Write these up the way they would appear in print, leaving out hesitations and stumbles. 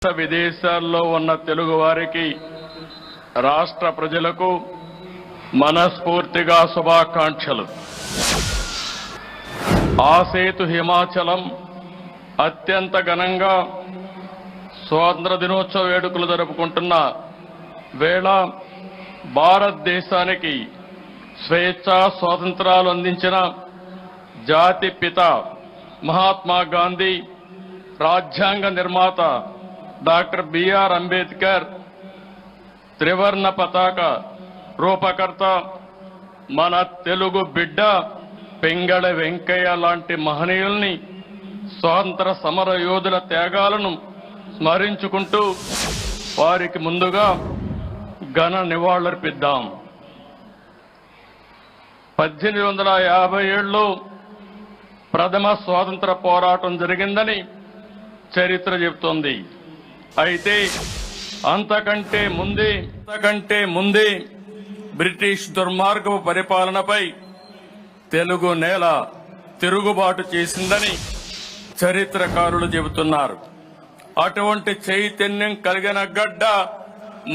విదేశాల్లో ఉన్న తెలుగు వారికి రాష్ట్ర ప్రజలకు మనస్ఫూర్తిగా శుభాకాంక్షలు. ఆసేతు హిమాచలం అత్యంత ఘనంగా స్వాతంత్ర దినోత్సవ వేడుకలు జరుపుకుంటున్న వేళ భారతదేశానికి స్వేచ్ఛా స్వాతంత్రాలు అందించిన జాతి పిత మహాత్మా గాంధీ, రాజ్యాంగ నిర్మాత డాక్టర్ బిఆర్ అంబేద్కర్, త్రివర్ణ పతాక రూపకర్త మన తెలుగు బిడ్డ పింగళ వెంకయ్య లాంటి మహనీయుల్ని, స్వాతంత్ర సమర యోధుల త్యాగాలను స్మరించుకుంటూ వారికి ముందుగా ఘన నివాళులర్పిద్దాం. 1857లో ప్రథమ స్వాతంత్ర పోరాటం జరిగిందని చరిత్ర చెబుతోంది. అయితే అంతకంటే ముందే బ్రిటిష్ దుర్మార్గపు పరిపాలనపై తెలుగు నేల తిరుగుబాటు చేసిందని చరిత్రకారులు చెబుతున్నారు. అటువంటి చైతన్యం కలిగిన గడ్డ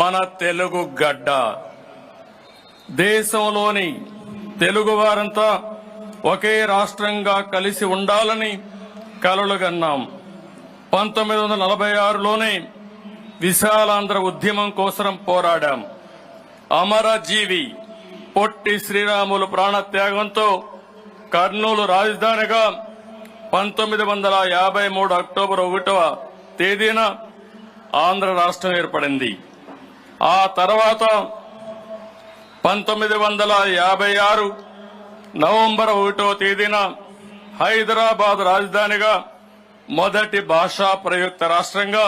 మన తెలుగు గడ్డ. దేశంలోని తెలుగువారంతా ఒకే రాష్ట్రంగా కలిసి ఉండాలని కలలుగన్నాం. 1946లోనే విశాలాంధ్ర ఉద్యమం కోసం పోరాడాం. అమరజీవి పొట్టి శ్రీరాములు ప్రాణత్యాగంతో కర్నూలు రాజధానిగా 1953 అక్టోబర్ 1వ తేదీన ఆంధ్ర రాష్ట్రం ఏర్పడింది. ఆ తర్వాత 1956 నవంబర్ 1వ తేదీన హైదరాబాద్ రాజధానిగా మొదటి భాషా ప్రయుక్త రాష్ట్రంగా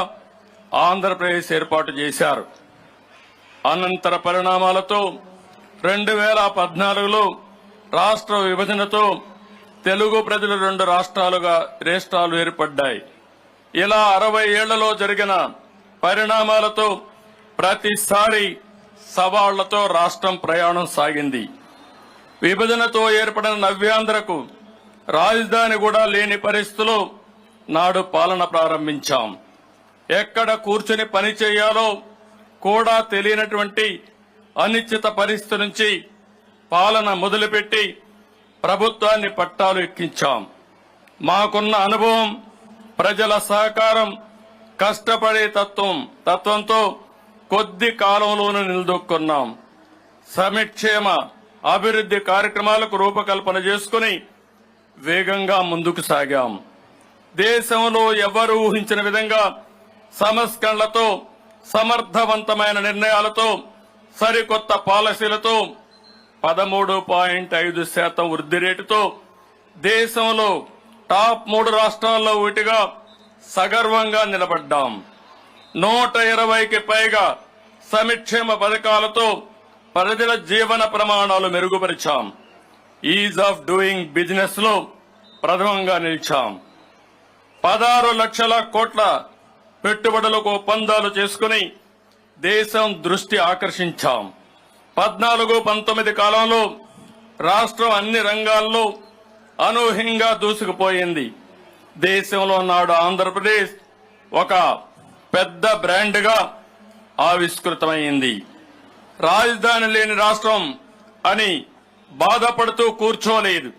ఆంధ్రప్రదేశ్ ఏర్పాటు చేశారు. అనంతర పరిణామాలతో 2014లో రాష్ట్ర విభజనతో తెలుగు ప్రజలు 2 రాష్ట్రాలు ఏర్పడ్డాయి. ఇలా 60 ఏళ్లలో జరిగిన పరిణామాలతో ప్రతిసారి సవాళ్లతో రాష్ట్రం ప్రయాణం సాగింది. విభజనతో ఏర్పడిన నవ్యాంధ్రకు రాజధాని కూడా లేని పరిస్థితుల్లో నాడు పాలన ప్రారంభించాం. ఎక్కడ కూర్చుని పని చేయాలో కూడా తెలియనటువంటి అనిశ్చిత పరిస్థితి నుంచి పాలన మొదలుపెట్టి ప్రభుత్వాన్ని పట్టాలు ఎక్కించాం. మాకున్న అనుభవం, ప్రజల సహకారం, కష్టపడే తత్వంతో కొద్ది కాలంలోనూ నిలదొక్కున్నాం. సంక్షేమ అభివృద్ధి కార్యక్రమాలకు రూపకల్పన చేసుకుని వేగంగా ముందుకు సాగాం. దేశంలో ఎవరు ఊహించిన విధంగా సంస్కరణలతో, సమర్థవంతమైన నిర్ణయాలతో, సరికొత్త పాలసీలతో 13.5% వృద్ధి రేటుతో దేశంలో టాప్ 3 రాష్ట్రాల్లో ఒకటిగా సగర్వంగా నిలబడ్డాం. 120కి పైగా సంక్షేమ పథకాలతో ప్రజల జీవన ప్రమాణాలు మెరుగుపరిచాం. ఈజ్ ఆఫ్ డూయింగ్ బిజినెస్ లో ప్రథమంగా నిలిచాం. 16 లక్షల కోట్ల పెట్టుబడులకు ఒప్పందాలు చేసుకుని దేశం దృష్టి ఆకర్షించాం. 14-19 కాలంలో రాష్ట్రం అన్ని రంగాల్లో అనూహ్యంగా దూసుకుపోయింది. దేశంలో నాడు ఆంధ్రప్రదేశ్ ఒక పెద్ద బ్రాండ్గా ఆవిష్కృతమైంది. రాజధాని లేని రాష్ట్రం అని బాధపడుతూ కూర్చోలేదు.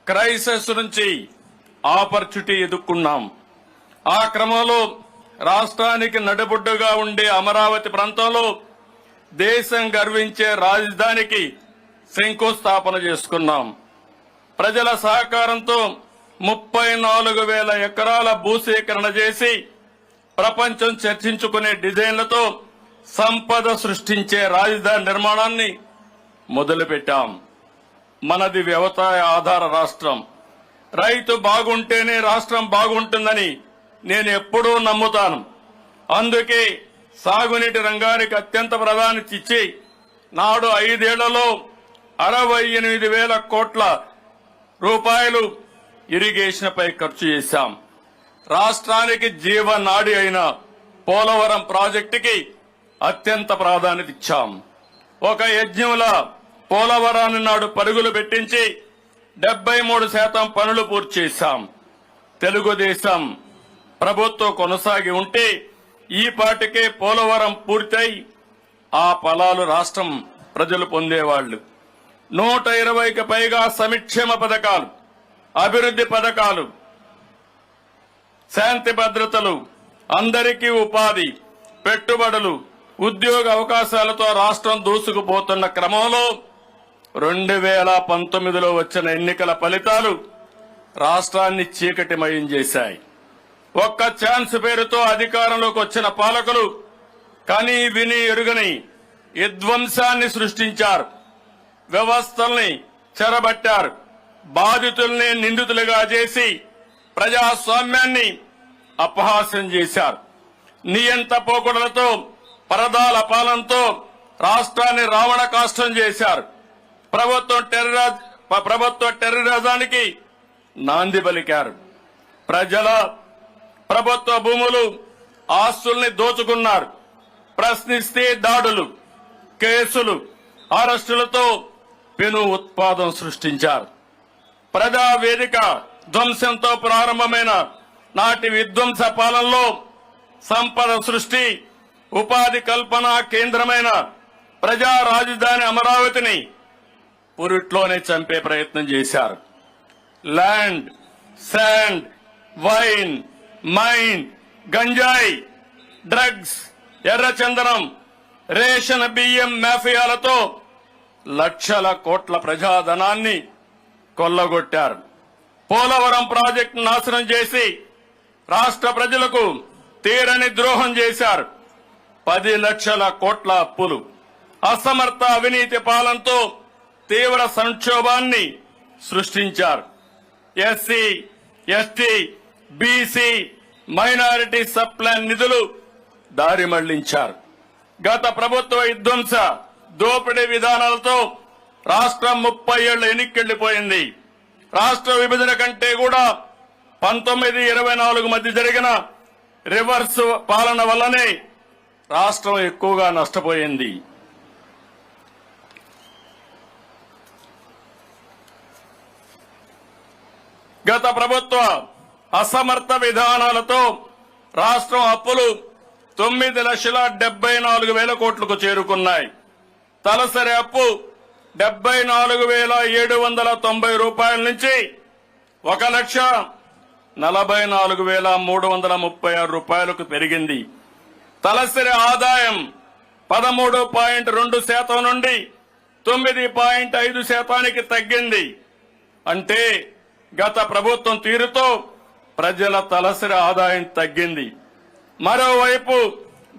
క్రైసిస్ నుంచి ఆపర్చునిటీ ఎదుర్కొన్నాం. ఆ క్రమంలో రాష్ట్రానికి నడిబొడ్డుగా ఉండే అమరావతి ప్రాంతంలో దేశం గర్వించే రాజధానికి శంకుస్థాపన చేసుకున్నాం. ప్రజల సహకారంతో 34,000 ఎకరాల భూసేకరణ చేసి ప్రపంచం చర్చించుకునే డిజైన్లతో సంపద సృష్టించే రాజధాని నిర్మాణాన్ని మొదలుపెట్టాం. మనది వ్యవసాయ ఆధార రాష్ట్రం. రైతు బాగుంటేనే రాష్ట్రం బాగుంటుందని నేను ఎప్పుడూ నమ్ముతాను. అందుకే సాగునీటి రంగానికి అత్యంత ప్రాధాన్యత ఇచ్చి నాడు 5 ఏళ్లలో 68,000 కోట్ల రూపాయలు ఇరిగేషన్ పై ఖర్చు చేశాం. రాష్ట్రానికి జీవనాడి అయిన పోలవరం ప్రాజెక్టుకి అత్యంత ప్రాధాన్యత ఇచ్చాం. ఒక యజ్ఞంలా పోలవరాన్ని నాడు పరుగులు పెట్టించి 73% పనులు పూర్తి చేశాం. తెలుగుదేశం ప్రభుత్వం కొనసాగి ఉంటే ఈ పాటికే పోలవరం పూర్తయి ఆ ఫలాలు రాష్ట్రం ప్రజలు పొందేవాళ్లు. 120కి పైగా సంక్షేమ పథకాలు, అభివృద్ధి పథకాలు, శాంతి భద్రతలు, అందరికీ ఉపాధి, పెట్టుబడులు, ఉద్యోగ అవకాశాలతో రాష్ట్రం దూసుకుపోతున్న క్రమంలో 2019లో వచ్చిన ఎన్నికల ఫలితాలు రాష్ట్రాన్ని చీకటిమయం చేశాయి. ఒక్క ఛాన్స్ పేరుతో అధికారంలోకి వచ్చిన పాలకులు కని విని ఎరుగని విధ్వంసాన్ని సృష్టించారు. వ్యవస్థల్ని చెరబట్టారు. బాధితుల్ని నిందితులుగా చేసి ప్రజాస్వామ్యాన్ని అపహాస్యం చేశారు. నియంత పోకడలతో, పరదాల పాలనతో రాష్ట్రాన్ని రావణ కాష్టం చేశారు. ప్రభుత్వ టెర్రరిజానికి నాంది పలికారు. ప్రజల ప్రభుత్వ భూములు, ఆస్తుల్ని దోచుకున్నారు. ప్రశ్నిస్తే దాడులు, కేసులు, అరెస్టులతో పెను ఉత్పాదం సృష్టించారు. ప్రజా వేదిక ధ్వంసంతో ప్రారంభమైన నాటి విధ్వంస పాలనలో సంపద సృష్టి, ఉపాధి కల్పన కేంద్రమైన ప్రజా రాజధాని అమరావతిని పురిట్లోనే చంపే ప్రయత్నం చేశారు. ల్యాండ్, శాండ్, వైన్, మైన్, గంజాయి, డ్రగ్స్, ఎర్రచందనం, రేషన్ బియ్యం మాఫియాలతో లక్షల కోట్ల ప్రజాధనాన్ని కొల్లగొట్టారు. పోలవరం ప్రాజెక్టు నాశనం చేసి రాష్ట్ర ప్రజలకు తీరని ద్రోహం చేశారు. 10 లక్షల కోట్ల అప్పులు, అసమర్థ అవినీతి పాలనతో తీవ్ర సంక్షోభాన్ని సృష్టించారు. SC, ST, BC, minority sub plan నిధులు దారి మళ్లించారు. గత ప్రభుత్వ విధ్వంస దోపిడీ విధానాలతో రాష్ట్రం 30 ఏళ్ల ఎన్నికెళ్లిపోయింది. రాష్ట్ర విభజన కంటే కూడా 1924 మధ్య జరిగిన రివర్స్ పాలన వల్లనే రాష్ట్రం ఎక్కువగా నష్టపోయింది. గత ప్రభుత్వ అసమర్థ విధానాలతో రాష్ట్రం అప్పులు 9,74,000 కోట్లకు చేరుకున్నాయి. తలసరి అప్పు 74,790 రూపాయల నుంచి 1,44,336 రూపాయలకు పెరిగింది. తలసరి ఆదాయం 13.2% నుండి 9.5% తగ్గింది. అంటే గత ప్రభుత్వం తీరుతో ప్రజల తలసరి ఆదాయం తగ్గింది. మరోవైపు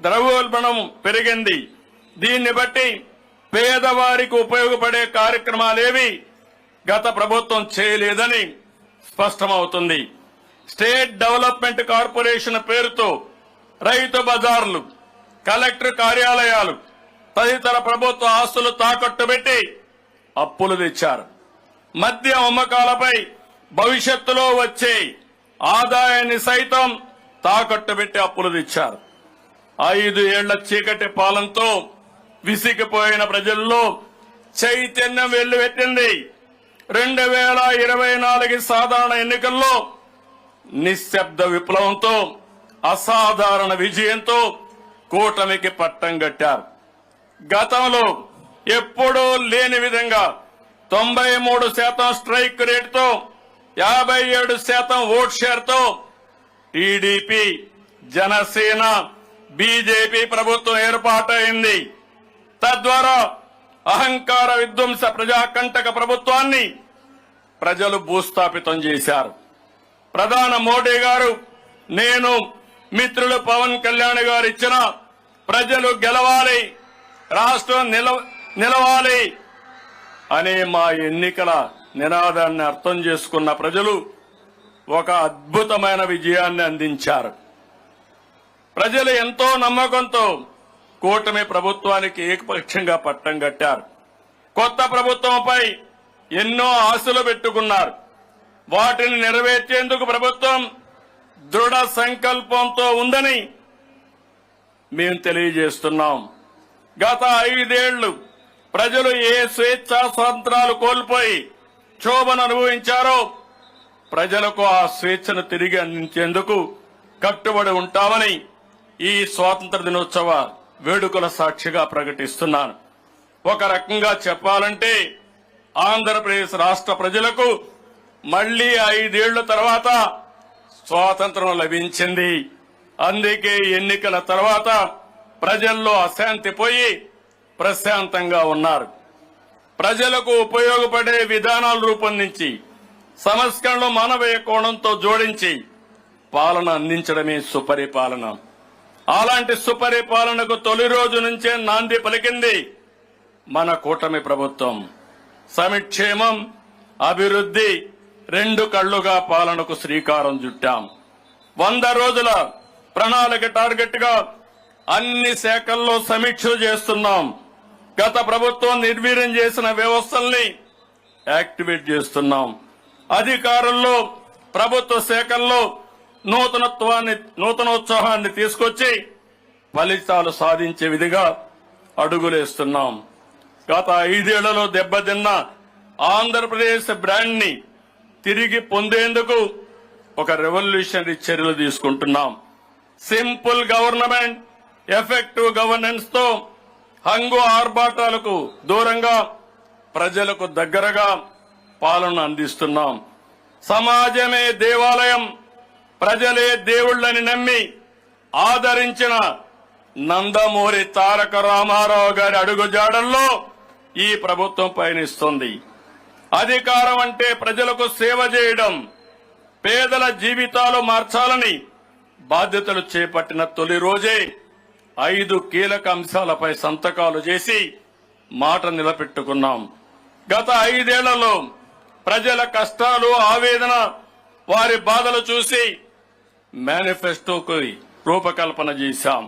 ద్రవ్యోల్బణం పెరిగింది. దీన్ని బట్టి పేదవారికి ఉపయోగపడే కార్యక్రమాలేవి గత ప్రభుత్వం చేయలేదని స్పష్టమవుతుంది. స్టేట్ డెవలప్మెంట్ కార్పొరేషన్ పేరుతో రైతు బజార్లు, కలెక్టర్ కార్యాలయాలు తదితర ప్రభుత్వ ఆస్తులు తాకట్టు పెట్టి అప్పులు తెచ్చారు. మద్యం అమ్మకాలపై భవిష్యత్తులో వచ్చే ఆదాయాన్ని సైతం తాకట్టు పెట్టి అప్పులు తెచ్చారు. 5 ఏళ్ల చీకటి పాలనతో విసిగిపోయిన ప్రజల్లో చైతన్యం వెల్లువెత్తింది. 2024 సాధారణ ఎన్నికల్లో నిశ్శబ్ద విప్లవంతో, అసాధారణ విజయంతో కూటమికి పట్టం కట్టారు. గతంలో ఎప్పుడూ లేని విధంగా 93% స్ట్రైక్ రేటుతో 57% ఓట్ షేర్తో టీడీపీ, జనసేన, బీజేపీ ప్రభుత్వం ఏర్పాటైంది. తద్వారా అహంకార విధ్వంస ప్రజాకంటక ప్రభుత్వాన్ని ప్రజలు భూస్థాపితం చేశారు. ప్రధాని మోడీ గారు, నేను, మిత్రులు పవన్ కళ్యాణ్ గారు ఇచ్చిన ప్రజలు గెలవాలి, రాష్ట్రం నిలవాలి అనే మా ఎన్నికల నినాదాన్ని అర్థం చేసుకున్న ప్రజలు ఒక అద్భుతమైన విజయాన్ని అందించారు. ప్రజలు ఎంతో నమ్మకంతో కూటమి ప్రభుత్వానికి ఏకపక్షంగా పట్టం కట్టారు. కొత్త ప్రభుత్వంపై ఎన్నో ఆశలు పెట్టుకున్నారు. వాటిని నెరవేర్చేందుకు ప్రభుత్వం దృఢ సంకల్పంతో ఉందని మేము తెలియజేస్తున్నాం. గత 5 ఏళ్లు ప్రజలు ఏ స్వేచ్ఛా స్వాతంత్రాలు కోల్పోయి క్షోభను అనుభవించారో ప్రజలకు ఆ స్వేచ్ఛను తిరిగి అందించేందుకు కట్టుబడి ఉంటామని ఈ స్వాతంత్ర దినోత్సవ వేడుకల సాక్షిగా ప్రకటిస్తున్నాను. ఒక రకంగా చెప్పాలంటే ఆంధ్రప్రదేశ్ రాష్ట్ర ప్రజలకు మళ్లీ 5 ఏళ్ల తర్వాత స్వాతంత్రం లభించింది. అందుకే ఎన్నికల తర్వాత ప్రజల్లో అశాంతి పోయి ప్రశాంతంగా ఉన్నారు. ప్రజలకు ఉపయోగపడే విధానాలు రూపొందించి సంస్కరణలు మానవీయ కోణంతో జోడించి పాలన అందించడమే సుపరిపాలన. అలాంటి సుపరిపాలనకు తొలి రోజు నుంచే నాంది పలికింది మన కూటమి ప్రభుత్వం. సంక్షేమం, అభివృద్ధి 2 కళ్లుగా పాలనకు శ్రీకారం చుట్టాం. 100 రోజుల ప్రణాళిక టార్గెట్ గా అన్ని శాఖల్లో సమీక్షలు చేస్తున్నాం. గత ప్రభుత్వం నిర్వీర్యం చేసిన వ్యవస్థల్ని యాక్టివేట్ చేస్తున్నాం. అధికారుల్లో, ప్రభుత్వ శాఖల్లో నూతనోత్సాహాన్ని తీసుకొచ్చి ఫలితాలు సాధించే విధిగా అడుగులేస్తున్నాం. గత 5 ఏళ్లలో దెబ్బతిన్న ఆంధ్రప్రదేశ్ బ్రాండ్ ని తిరిగి పొందేందుకు ఒక రెవల్యూషనరీ చర్యలు తీసుకుంటున్నాం. సింపుల్ గవర్నమెంట్, ఎఫెక్టివ్ గవర్నెన్స్ తో హంగు ఆర్భాటాలకు దూరంగా ప్రజలకు దగ్గరగా పాలన అందిస్తున్నాం. సమాజమే దేవాలయం, ప్రజలే దేవుళ్లని నమ్మి ఆదరించిన నందమూరి తారక రామారావు గారి అడుగుజాడల్లో ఈ ప్రభుత్వం పయనిస్తుంది. అధికారం అంటే ప్రజలకు సేవ చేయడం, పేదల జీవితాలు మార్చాలని బాధ్యతలు చేపట్టిన తొలి రోజే 5 కీలక అంశాలపై సంతకాలు చేసి మాట నిలబెట్టుకున్నాం. గత 5 ఏళ్లలో ప్రజల కష్టాలు, ఆవేదన, వారి బాధలు చూసి మేనిఫెస్టోకు రూపకల్పన చేశాం.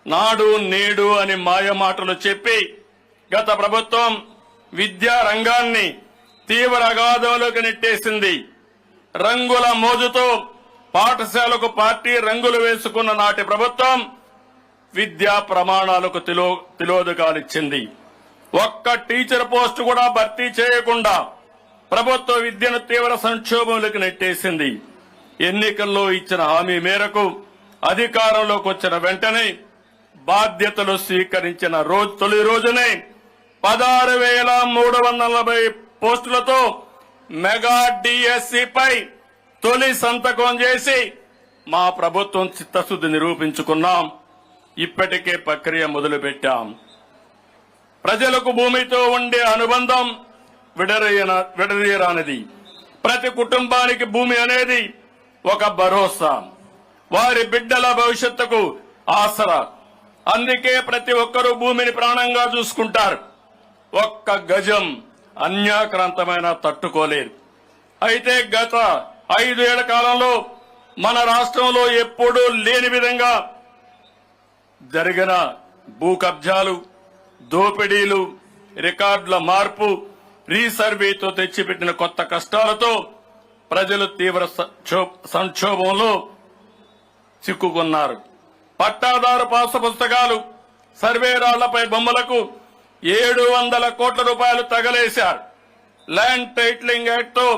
నాడు నేడు అని మాయ మాటలు చెప్పి గత ప్రభుత్వం విద్యా రంగాన్ని తీవ్ర అగాధంలోకి నెట్టేసింది. రంగుల మోజుతో పాఠశాలకు పార్టీ రంగులు వేసుకున్న నాటి ప్రభుత్వం విద్యా ప్రమాణాలకు తిలోదకాలిచ్చింది. ఒక్క టీచర్ పోస్టు కూడా భర్తీ చేయకుండా ప్రభుత్వ విద్యను తీవ్ర సంక్షోభంలోకి నెట్టేసింది. ఎన్నికల్లో ఇచ్చిన హామీ మేరకు అధికారంలోకి వచ్చిన వెంటనే బాధ్యతలు స్వీకరించిన తొలి రోజునే 16,340 పోస్టులతో మెగా డిఎస్సిపై తొలి సంతకం చేసి మా ప్రభుత్వం చిత్తశుద్ధి నిరూపించుకున్నాం. ఇప్పటికే ప్రక్రియ మొదలుపెట్టాం. ప్రజలకు భూమితో ఉండే అనుబంధం విడదీయరానిది. ప్రతి కుటుంబానికి భూమి అనేది ఒక భరోసా, వారి బిడ్డల భవిష్యత్తుకు ఆసరా. అందుకే ప్రతి ఒక్కరూ భూమిని ప్రాణంగా చూసుకుంటారు. ఒక్క గజం అన్యాక్రాంతమైన తట్టుకోలేరు. అయితే గత 5 ఏళ్ల కాలంలో మన రాష్ట్రంలో ఎప్పుడూ లేని విధంగా జరిగిన భూ కబ్జాలు, దోపిడీలు, రికార్డుల మార్పు, రీసర్వేతో తెచ్చిపెట్టిన కొత్త కష్టాలతో ప్రజలు తీవ్ర సంక్షోభంలో చిక్కుకున్నారు. పట్టాదారు పాస పుస్తకాలు, సర్వే రాళ్లపై బొమ్మలకు 700 కోట్ల రూపాయలు తగలేశారు. ల్యాండ్ టైటిలింగ్ యాక్ట్ తో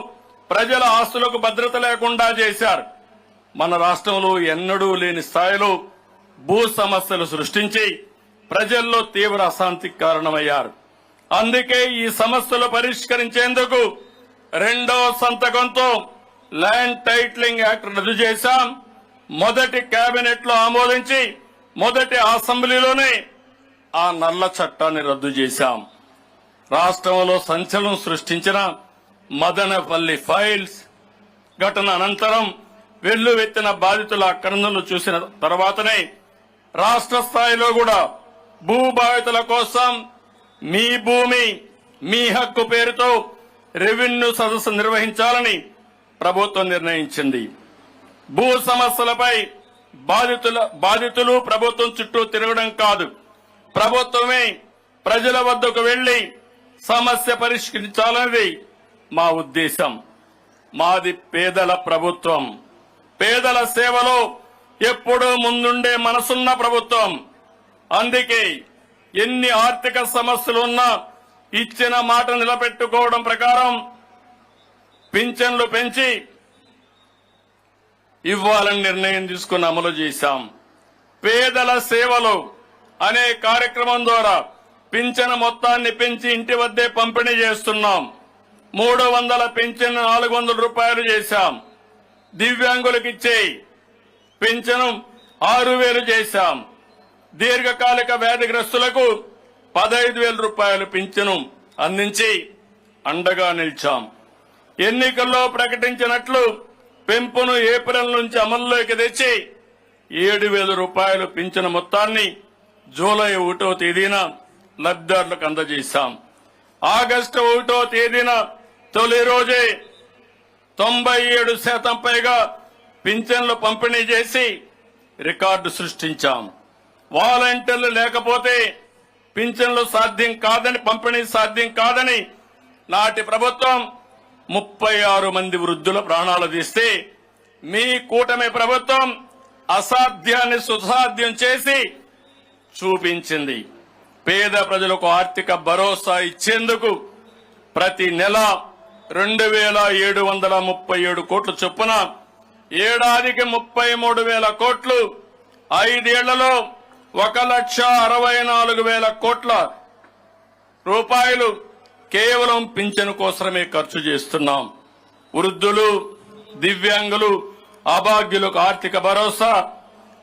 ప్రజల ఆస్తులకు భద్రత లేకుండా చేశారు. మన రాష్ట్రంలో ఎన్నడూ లేని స్థాయిలో భూ సమస్యలు సృష్టించి ప్రజల్లో తీవ్ర అశాంతికి కారణమయ్యారు. అందుకే ఈ సమస్యలు పరిష్కరించేందుకు 2వ సంతకంతో ల్యాండ్ టైటిలింగ్ యాక్ట్ రద్దు చేశాం. మొదటి కేబినెట్ లో ఆమోదించి మొదటి అసెంబ్లీలోనే ఆ నల్ల చట్టాన్ని రద్దు చేశాం. రాష్ట్రంలో సంచలనం సృష్టించిన మదనపల్లి ఫైల్స్ ఘటన అనంతరం వెల్లువెత్తిన బాధితుల ఆక్రందనలు చూసిన తర్వాతనే రాష్ట్ర స్థాయిలో కూడా భూ బాధితుల కోసం మీ భూమి మీ హక్కు పేరుతో రెవెన్యూ సదస్సు నిర్వహించాలని ప్రభుత్వం నిర్ణయించింది. భూ సమస్యలపై బాధితులు ప్రభుత్వం చుట్టూ తిరగడం కాదు, ప్రభుత్వమే ప్రజల వద్దకు వెళ్లి సమస్య పరిష్కరించాలనేది మా ఉద్దేశం. మాది పేదల ప్రభుత్వం, పేదల సేవలో ఎప్పుడూ ముందుండే మనసున్న ప్రభుత్వం. అందుకే ఎన్ని ఆర్థిక సమస్యలున్నా ఇచ్చిన మాట నిలబెట్టుకోవడం ప్రకారం పింఛన్లు పెంచి ఇవ్వాలని నిర్ణయం తీసుకుని అమలు చేశాం. పేదల సేవలు అనే కార్యక్రమం ద్వారా పింఛను మొత్తాన్ని పెంచి ఇంటి వద్దే పంపిణీ చేస్తున్నాం. 300 పింఛను 400 రూపాయలు చేశాం. దివ్యాంగులకు ఇచ్చే పింఛను 6000 చేశాం. దీర్ఘకాలిక వ్యాధిగ్రస్తులకు 15,000 రూపాయలు పింఛను అందించి అండగా నిలిచాం. ఎన్నికల్లో ప్రకటించినట్లు పెంపును ఏప్రిల్ నుంచి అమల్లోకి తెచ్చి 7,000 రూపాయలు పింఛను మొత్తాన్ని జూలై 1వ తేదీన లబ్ధిదారులకు అందజేశాం. ఆగస్టు 1వ తేదీన తొలి రోజే 97% పైగా పింఛన్లు పంపిణీ చేసి రికార్డు సృష్టించాం. వాలంటీర్లు లేకపోతే పింఛన్లు సాధ్యం కాదని, పంపిణీ సాధ్యం కాదని నాటి ప్రభుత్వం 36 మంది వృద్ధుల ప్రాణాలు తీస్తే మీ కూటమి ప్రభుత్వం అసాధ్యాన్ని సుసాధ్యం చేసి చూపించింది. పేద ప్రజలకు ఆర్థిక భరోసా ఇచ్చేందుకు ప్రతి నెల 2,737 కోట్ల చొప్పున ఏడాదికి 33,000 కోట్లు, 5 ఏళ్లలో 1,64,000 కోట్ల రూపాయలు కేవలం పింఛను కోసమే ఖర్చు చేస్తున్నాం. వృద్ధులు, దివ్యాంగులు, అభాగ్యులకు ఆర్థిక భరోసా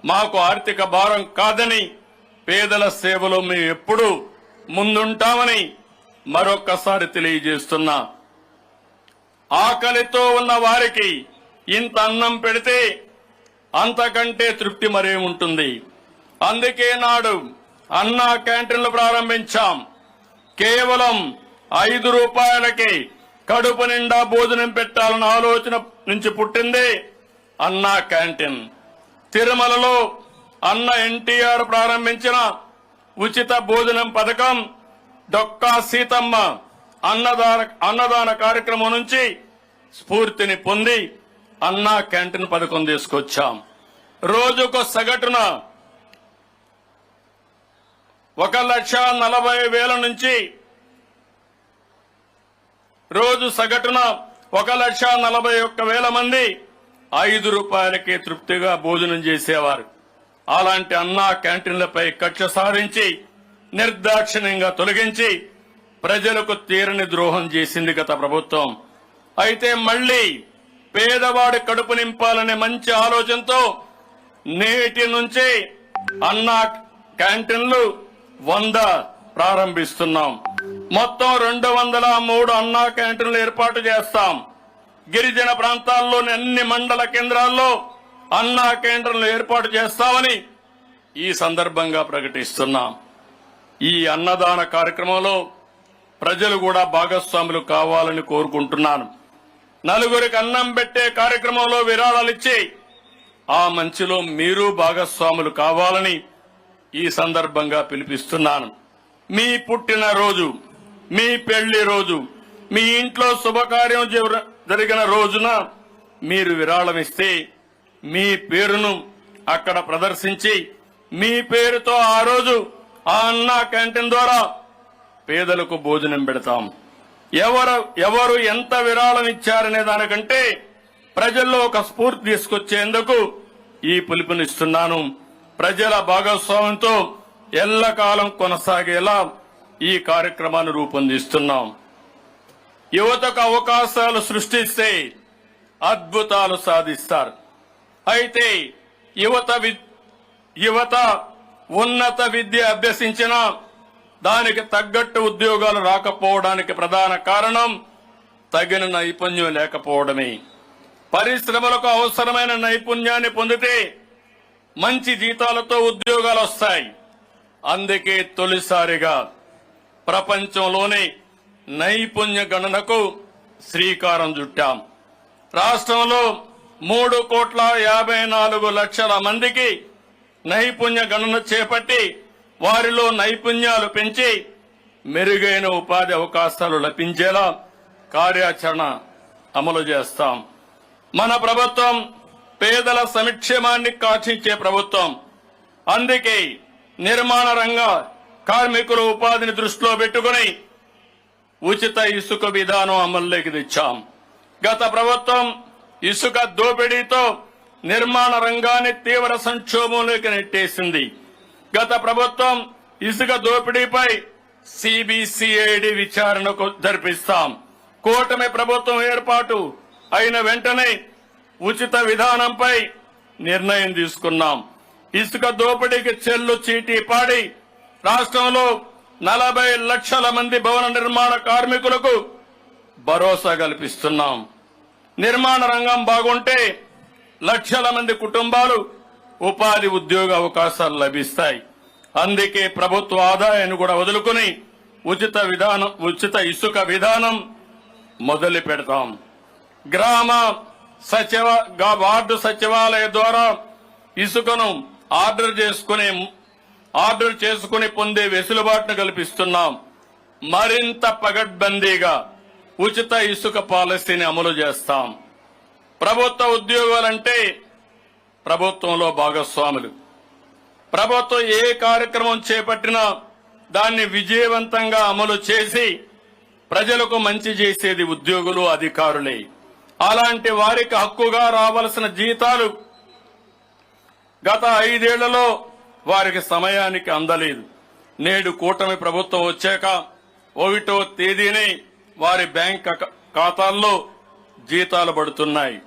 మాకు ఆర్థిక భారం కాదని, పేదల సేవలో మేము ఎప్పుడూ ముందుంటామని మరొక్కసారి తెలియజేస్తున్నా. ఆకలితో ఉన్న వారికి ఇంత అన్నం పెడితే అంతకంటే తృప్తి మరేముంటుంది. అందుకే నాడు అన్నా క్యాంటీన్లు ప్రారంభించాం. కేవలం 5 రూపాయలకి కడుపు నిండా భోజనం పెట్టాలన్న ఆలోచన నుంచి పుట్టిందే అన్నా క్యాంటీన్. తిరుమలలో అన్న ఎన్టీఆర్ ప్రారంభించిన ఉచిత భోజనం పథకం, డొక్కా సీతమ్మ అన్నదాన కార్యక్రమం నుంచి స్ఫూర్తిని పొంది అన్నా క్యాంటీన్ పథకం తీసుకొచ్చాం. రోజుకు సగటున 1,40,000 నుంచి రోజు సగటున 1,41,000 మంది 5 రూపాయలకే తృప్తిగా భోజనం చేసేవారు. అలాంటి అన్నా క్యాంటీన్లపై కక్ష సాధించి నిర్దాక్షిణ్యంగా తొలగించి ప్రజలకు తీరని ద్రోహం చేసింది గత ప్రభుత్వం. అయితే మళ్లీ పేదవాడి కడుపు నింపాలనే మంచి ఆలోచనతో నేటి నుంచి అన్నా క్యాంటీన్లు 100 ప్రారంభిస్తున్నాం. మొత్తం 203 అన్నా క్యాంటీన్లు ఏర్పాటు చేస్తాం. గిరిజన ప్రాంతాల్లోని అన్ని మండల కేంద్రాల్లో అన్నా కేంద్రాలు ఏర్పాటు చేస్తామని ఈ సందర్భంగా ప్రకటిస్తున్నాం. ఈ అన్నదాన కార్యక్రమంలో ప్రజలు కూడా భాగస్వాములు కావాలని కోరుకుంటున్నాను. నలుగురికి అన్నం పెట్టే కార్యక్రమంలో విరాళాలిచ్చి ఆ మంచిలో మీరు భాగస్వాములు కావాలని ఈ సందర్భంగా పిలిపిస్తున్నాను. మీ పుట్టినరోజు, మీ పెళ్లి రోజు, మీ ఇంట్లో శుభకార్యం జరిగిన రోజున మీరు విరాళమిస్తే మీ పేరును అక్కడ ప్రదర్శించి మీ పేరుతో ఆ రోజు ఆ అన్నా క్యాంటీన్ ద్వారా పేదలకు భోజనం పెడతాం. ఎవరు ఎంత విరాళం ఇచ్చారనే దానికంటే ప్రజల్లో ఒక స్ఫూర్తి తీసుకొచ్చేందుకు ఈ పిలుపునిస్తున్నాను. ప్రజల భాగస్వామ్యంతో ఎల్లకాలం కొనసాగేలా ఈ కార్యక్రమాన్ని రూపొందిస్తున్నాం. యువతకు అవకాశాలు సృష్టిస్తే అద్భుతాలు సాధిస్తారు. అయితే యువత ఉన్నత విద్య అభ్యసించినా దానికి తగ్గట్టు ఉద్యోగాలు రాకపోవడానికి ప్రధాన కారణం తగిన నైపుణ్యం లేకపోవడమే. పరిశ్రమలకు అవసరమైన నైపుణ్యాన్ని పొందితే మంచి జీతాలతో ఉద్యోగాలు వస్తాయి. అందుకే తొలిసారిగా ప్రపంచంలోనే నైపుణ్య గణనకు శ్రీకారం చుట్టాం. రాష్ట్రంలో 3,54,00,000 మందికి నైపుణ్య గణన చేపట్టి వారిలో నైపుణ్యాలు పెంచి మెరుగైన ఉపాధి అవకాశాలు లభించేలా కార్యాచరణ అమలు చేస్తాం. మన ప్రభుత్వం పేదల సంక్షేమాన్ని కాక్షించే ప్రభుత్వం. అందుకే నిర్మాణ రంగ కార్మికుల ఉపాధిని దృష్టిలో పెట్టుకుని ఉచిత ఇసుక విధానం అమల్లోకి తెచ్చాం. గత ప్రభుత్వం ఇసుక దోపిడీతో నిర్మాణ రంగాన్ని తీవ్ర సంక్షోభంలోకి నెట్టేసింది. గత ప్రభుత్వం ఇసుక దోపిడీపై సిబిసిఐడి విచారణకు జరిపిస్తాం. కూటమి ప్రభుత్వం ఏర్పాటు అయిన వెంటనే ఉచిత విధానంపై నిర్ణయం తీసుకున్నాం. ఇసుక దోపిడీకి చెల్లు చీటీ పాడి రాష్ట్రంలో 40 లక్షల మంది భవన నిర్మాణ కార్మికులకు భరోసా కల్పిస్తున్నాం. నిర్మాణ రంగం బాగుంటే లక్షల మంది కుటుంబాలు ఉపాధి ఉద్యోగ అవకాశాలు లభిస్తాయి. అందుకే ప్రభుత్వ ఆదాయాన్ని కూడా వదులుకుని ఉచిత ఇసుక విధానం మొదలు పెడతాం. వార్డు సచివాలయ ద్వారా ఇసుకను ఆర్డర్ చేసుకుని పొందే వెసులుబాటును కల్పిస్తున్నాం. మరింత పగడ్బందీగా ఉచిత ఇసుక పాలసీని అమలు చేస్తాం. ప్రభుత్వ ఉద్యోగాలంటే ప్రభుత్వంలో భాగస్వాములు. ప్రభుత్వం ఏ కార్యక్రమం చేపట్టినా దాన్ని విజయవంతంగా అమలు చేసి ప్రజలకు మంచి చేసేది ఉద్యోగులు, అధికారులే. అలాంటి వారికి హక్కుగా రావాల్సిన జీతాలు గత 5 ఏళ్లలో వారికి సమయానికి అందలేదు. నేడు కూటమి ప్రభుత్వం వచ్చాక 1వ తేదీనే వారి బ్యాంక్ ఖాతాల్లో జీతాలు పడుతున్నాయి.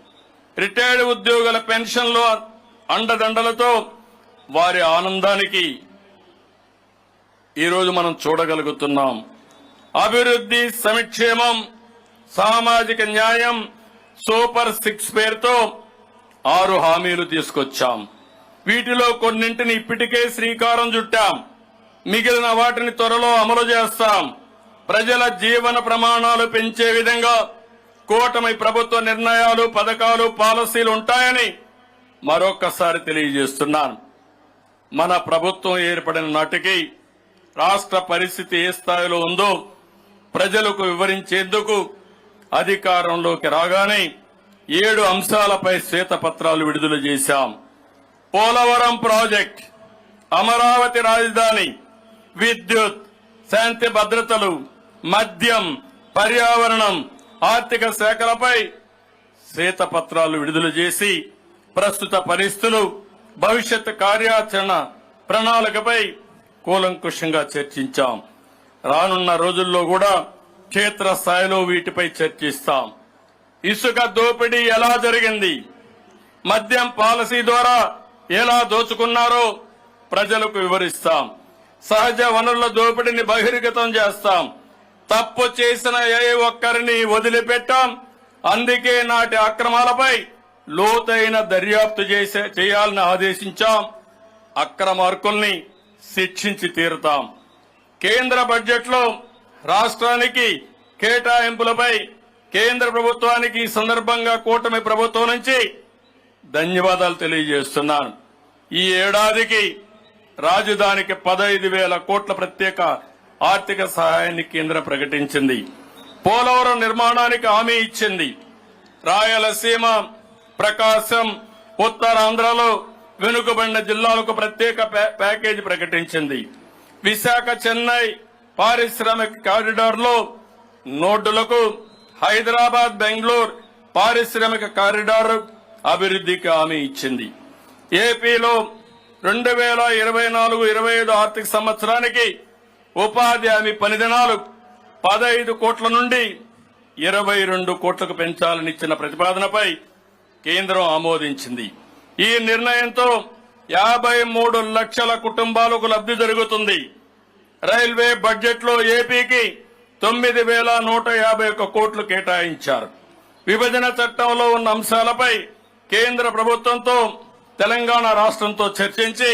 రిటైర్డ్ ఉద్యోగుల పెన్షన్లు అండదండలతో వారి ఆనందానికి ఈరోజు మనం చూడగలుగుతున్నాం. అభివృద్ధి, సంక్షేమం, సామాజిక న్యాయం, సూపర్ 6 పేరుతో 6 హామీలు తీసుకొచ్చాం. వీటిలో కొన్నింటిని ఇప్పటికే శ్రీకారం చుట్టాం. మిగిలిన వాటిని త్వరలో అమలు చేస్తాం. ప్రజల జీవన ప్రమాణాలు పెంచే విధంగా కూటమి ప్రభుత్వ నిర్ణయాలు, పథకాలు, పాలసీలు ఉంటాయని మరొక్కసారి తెలియజేస్తున్నాను. మన ప్రభుత్వం ఏర్పడిన నాటికి రాష్ట్ర పరిస్థితి ఏ స్థాయిలో ఉందో ప్రజలకు వివరించేందుకు అధికారంలోకి రాగానే 7 అంశాలపై శ్వేతపత్రాలు విడుదల చేశాం. పోలవరం ప్రాజెక్ట్, అమరావతి రాజధాని, విద్యుత్, శాంతి భద్రతలు, మద్యం, పర్యావరణం, ఆర్థిక శాఖలపై శ్వేతపత్రాలు విడుదల చేసి ప్రస్తుత పరిస్థితులు, భవిష్యత్ కార్యాచరణ ప్రణాళికపై కూలంకుషంగా చర్చించాం. రానున్న రోజుల్లో కూడా క్షేత్రస్థాయిలో వీటిపై చర్చిస్తాం. ఇసుక దోపిడీ ఎలా జరిగింది, మద్యం పాలసీ ద్వారా ఎలా దోచుకున్నారో ప్రజలకు వివరిస్తాం. సహజ వనరుల దోపిడీని బహిర్గతం చేస్తాం. తప్పు చేసిన ఏ ఒక్కరిని వదిలిపెట్టాం. అందుకే నాటి అక్రమాలపై లోతైన దర్యాప్తు చేయాలని ఆదేశించాం. అక్రమార్కుల్ని శిక్షించి తీరుతాం. కేంద్ర బడ్జెట్లో రాష్ట్రానికి కేటాయింపులపై కేంద్ర ప్రభుత్వానికి ఈ సందర్భంగా కూటమి ప్రభుత్వం నుంచి ధన్యవాదాలు తెలియజేస్తున్నాను. ఈ ఏడాదికి రాజధానికి 15,000 కోట్ల ప్రత్యేక ఆర్థిక సహాయాన్ని కేంద్రం ప్రకటించింది. పోలవరం నిర్మాణానికి హామీ ఇచ్చింది. రాయలసీమ, ప్రకాశం, ఉత్తరాంధ్రలో వెనుకబడిన జిల్లాలకు ప్రత్యేక ప్యాకేజీ ప్రకటించింది. విశాఖ, చెన్నై పారిశ్రామిక కారిడార్లో నోడ్డులకు, హైదరాబాద్, బెంగళూరు పారిశ్రామిక కారిడార్ అభివృద్ధికి హామీ ఇచ్చింది. ఏపీలో 2024-25 ఆర్థిక సంవత్సరానికి ఉపాధి హామీ పని దినాలు 15 కోట్ల నుండి 22 కోట్లకు పెంచాలని ఇచ్చిన ప్రతిపాదనపై కేంద్రం ఆమోదించింది. ఈ నిర్ణయంతో 53 లక్షల కుటుంబాలకు లబ్ధి జరుగుతుంది. రైల్వే బడ్జెట్లో ఏపీకి 9,151 కోట్లు కేటాయించారు. విభజన చట్టంలో ఉన్న అంశాలపై కేంద్ర ప్రభుత్వంతో తెలంగాణ రాష్ట్రంతో చర్చించి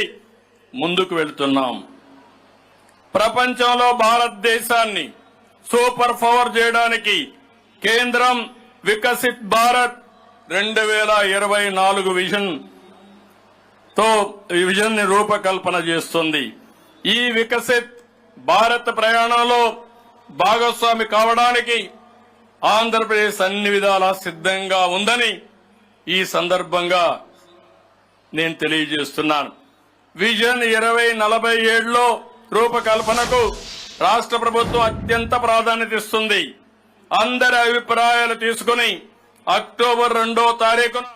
ముందుకు వెళ్తున్నాం. ప్రపంచంలో భారతదేశాన్ని సూపర్ పవర్ చేయడానికి కేంద్రం వికసిత్ భారత్ 2024 విజన్ ని రూపకల్పన చేస్తుంది. ఈ వికసిత్ భారత్ ప్రయాణంలో భాగస్వామి కావడానికి ఆంధ్రప్రదేశ్ అన్ని విధాలా సిద్ధంగా ఉందని ఈ సందర్భంగా నేను తెలియజేస్తున్నాను. విజన్ 2047లో రూపకల్పనకు రాష్ట్ర ప్రభుత్వం అత్యంత ప్రాధాన్యత ఇస్తుంది. అందరి అభిప్రాయాలు తీసుకుని అక్టోబర్ 2వ తారీఖున